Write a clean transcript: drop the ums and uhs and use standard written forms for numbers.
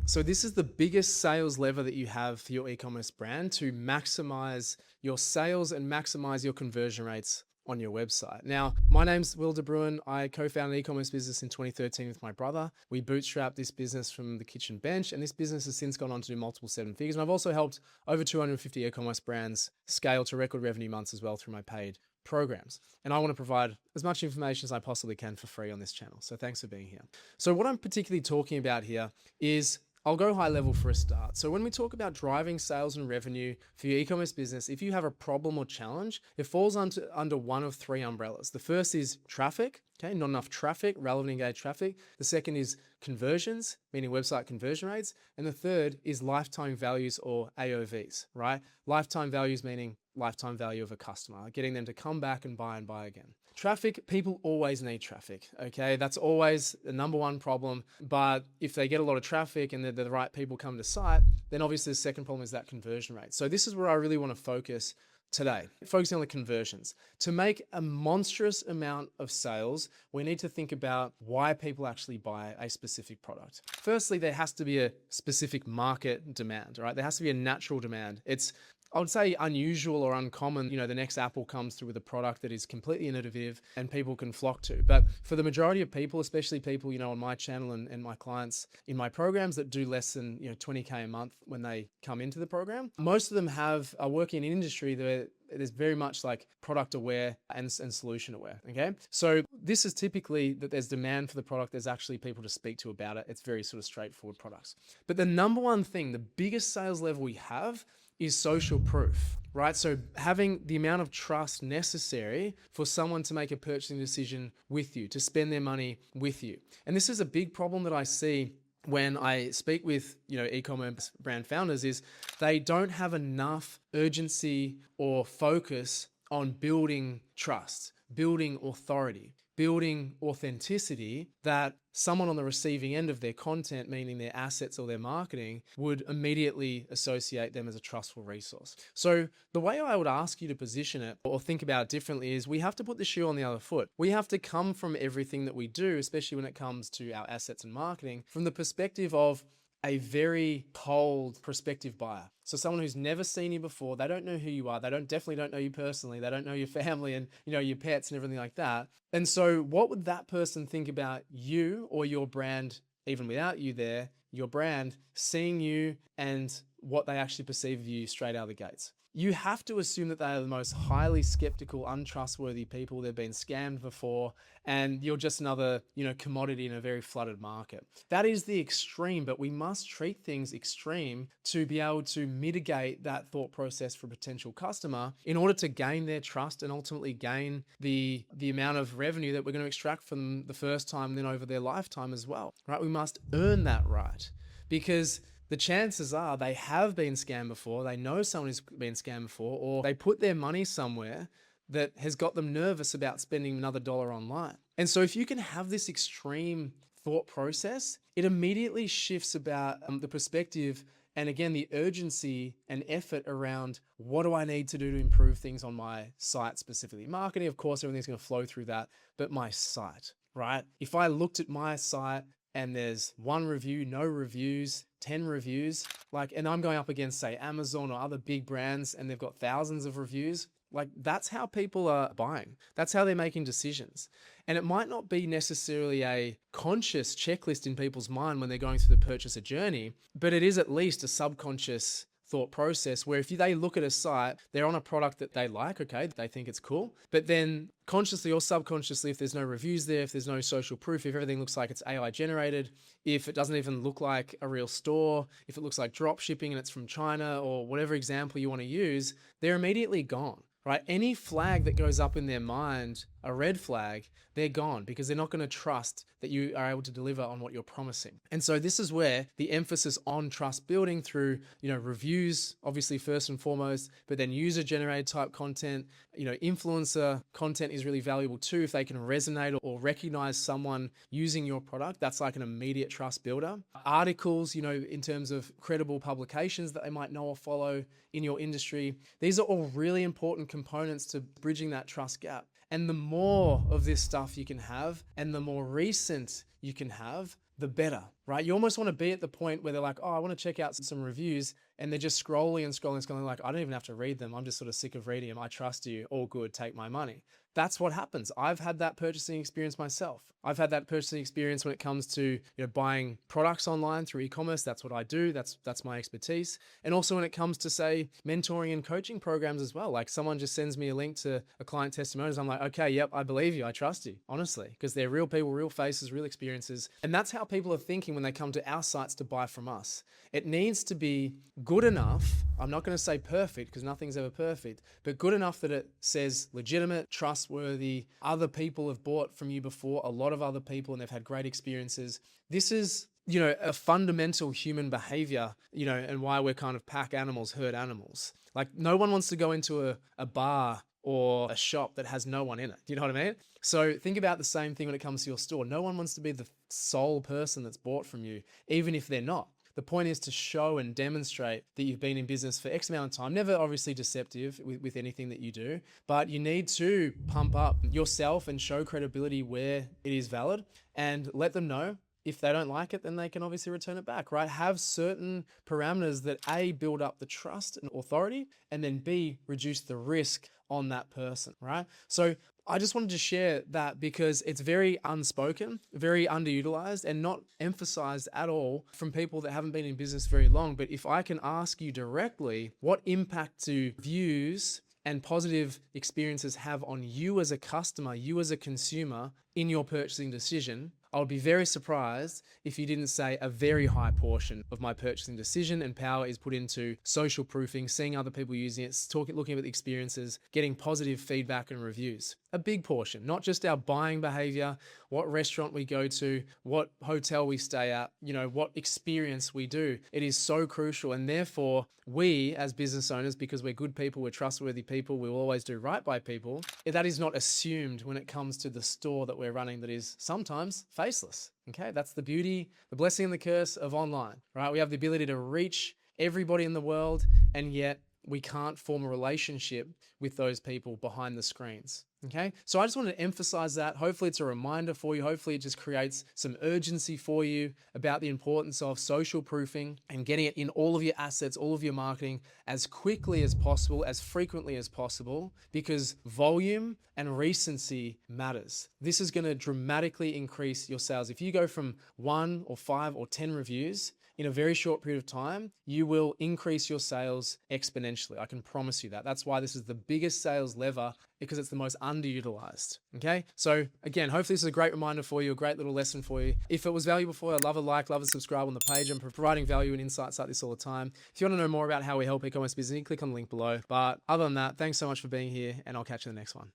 So this is the biggest sales lever that you have for your e-commerce brand to maximize your sales and maximize your conversion rates on your website. Now, my name's Will De Bruin. I co-founded an e-commerce business in 2013 with my brother. We bootstrapped this business from the kitchen bench, and this business has since gone on to do multiple seven figures. And I've also helped over 250 e-commerce brands scale to record revenue months as well through my paid programs. And I want to provide as much information as I possibly can for free on this channel. So thanks for being here. So what I'm particularly talking about here is I'll go high level for a start. So when we talk about driving sales and revenue for your e-commerce business, if you have a problem or challenge, it falls under one of three umbrellas. The first is traffic, okay, not enough traffic, relevant engaged traffic. The second is conversions, meaning website conversion rates. And the third is lifetime values or AOVs, right? Lifetime values meaning lifetime value of a customer, getting them to come back and buy again. Traffic, people always need traffic, okay? That's always the number one problem. But if they get a lot of traffic and the right people come to site, then obviously the second problem is that conversion rate. So this is where I really want to focus today, focusing on the conversions. To make a monstrous amount of sales, we need to think about why people actually buy a specific product. Firstly, there has to be a specific market demand, right? There has to be a natural demand. It's, I would say, unusual or uncommon, the next Apple comes through with a product that is completely innovative and people can flock to. But for the majority of people, especially people, on my channel and my clients in my programs that do less than, 20K a month when they come into the program, most of them are working in an industry that it is very much like product aware and solution aware, okay? So this is typically that there's demand for the product, there's actually people to speak to about it. It's very sort of straightforward products. But the number one thing, the biggest sales level we have is social proof, right? So having the amount of trust necessary for someone to make a purchasing decision with you, to spend their money with you. And this is a big problem that I see when I speak with, e-commerce brand founders is they don't have enough urgency or focus on building trust, building authority, building authenticity that someone on the receiving end of their content, meaning their assets or their marketing, would immediately associate them as a trustful resource. So the way I would ask you to position it or think about it differently is we have to put the shoe on the other foot. We have to come from everything that we do, especially when it comes to our assets and marketing, from the perspective of a very cold prospective buyer. So someone who's never seen you before, they don't know who you are. They definitely don't know you personally. They don't know your family and, your pets and everything like that. And so what would that person think about you or your brand, even without you there, your brand, seeing you and what they actually perceive of you straight out of the gates? You have to assume that they are the most highly skeptical, untrustworthy people. They've been scammed before, and you're just another, commodity in a very flooded market. That is the extreme, but we must treat things extreme to be able to mitigate that thought process for a potential customer in order to gain their trust and ultimately gain the amount of revenue that we're going to extract from them the first time, then over their lifetime as well, right? We must earn that right, because the chances are they have been scammed before, they know someone who's been scammed before, or they put their money somewhere that has got them nervous about spending another dollar online. And so if you can have this extreme thought process, it immediately shifts about the perspective and again, the urgency and effort around what do I need to do to improve things on my site, specifically marketing. Of course, everything's going to flow through that, but my site, right? If I looked at my site and there's one review, no reviews, 10 reviews, and I'm going up against, say, Amazon or other big brands and they've got thousands of reviews, that's how people are buying. That's how they're making decisions. And it might not be necessarily a conscious checklist in people's mind when they're going through the purchaser journey, but it is at least a subconscious thought process where if they look at a site, they're on a product that they like, okay, they think it's cool, but then consciously or subconsciously, if there's no reviews there, if there's no social proof, if everything looks like it's AI generated, if it doesn't even look like a real store, if it looks like drop shipping and it's from China or whatever example you want to use, they're immediately gone, right? Any flag that goes up in their mind, a red flag, they're gone because they're not going to trust that you are able to deliver on what you're promising. And so this is where the emphasis on trust building through, reviews, obviously first and foremost, but then user generated type content, influencer content is really valuable too. If they can resonate or recognize someone using your product, that's like an immediate trust builder. Articles, in terms of credible publications that they might know or follow in your industry. These are all really important components to bridging that trust gap. And the more of this stuff you can have and the more recent you can have, the better. right? You almost want to be at the point where they're like, oh, I want to check out some reviews, and they're just scrolling and scrolling and scrolling like, I don't even have to read them. I'm just sort of sick of reading them. I trust you. All good. Take my money. That's what happens. I've had that purchasing experience myself. I've had that purchasing experience when it comes to buying products online through e-commerce. That's what I do. That's my expertise. And also when it comes to, say, mentoring and coaching programs as well. Like someone just sends me a link to a client testimonials. I'm like, okay, yep, I believe you. I trust you, honestly, because they're real people, real faces, real experiences. And that's how people are thinking when they come to our sites to buy from us. It needs to be good enough. I'm not going to say perfect because nothing's ever perfect, but good enough that it says legitimate, trustworthy. Other people have bought from you before, a lot of other people, and they've had great experiences. This is, a fundamental human behavior, and why we're kind of pack animals, herd animals. Like no one wants to go into a bar or a shop that has no one in it. Do you know what I mean? So think about the same thing when it comes to your store. No one wants to be the sole person that's bought from you, even if they're not. The point is to show and demonstrate that you've been in business for X amount of time. Never obviously deceptive with anything that you do, but you need to pump up yourself and show credibility where it is valid and let them know. If they don't like it, then they can obviously return it back, right? Have certain parameters that A, build up the trust and authority, and then B, reduce the risk on that person, right? So I just wanted to share that because it's very unspoken, very underutilized, and not emphasized at all from people that haven't been in business very long. But if I can ask you directly, what impact do views and positive experiences have on you as a customer, you as a consumer in your purchasing decision? I would be very surprised if you didn't say a very high portion of my purchasing decision and power is put into social proofing, seeing other people using it, looking at the experiences, getting positive feedback and reviews. A big portion, not just our buying behavior, what restaurant we go to, what hotel we stay at, what experience we do. It is so crucial. And therefore, we as business owners, because we're good people, we're trustworthy people, we will always do right by people. That is not assumed when it comes to the store that we're running that is sometimes faceless. Okay, that's the beauty, the blessing and the curse of online, right? We have the ability to reach everybody in the world, and yet we can't form a relationship with those people behind the screens. Okay, so I just wanted to emphasize that. Hopefully it's a reminder for you. Hopefully it just creates some urgency for you about the importance of social proofing and getting it in all of your assets, all of your marketing as quickly as possible, as frequently as possible, because volume and recency matters. This is going to dramatically increase your sales. If you go from 1 or 5 or 10 reviews in a very short period of time, you will increase your sales exponentially. I can promise you that. That's why this is the biggest sales lever, because it's the most underutilized. Okay. So again, hopefully this is a great reminder for you, a great little lesson for you. If it was valuable for you, I'd love a like, love a subscribe on the page. I'm providing value and insights like this all the time. If you want to know more about how we help e-commerce business, click on the link below. But other than that, thanks so much for being here, and I'll catch you in the next one.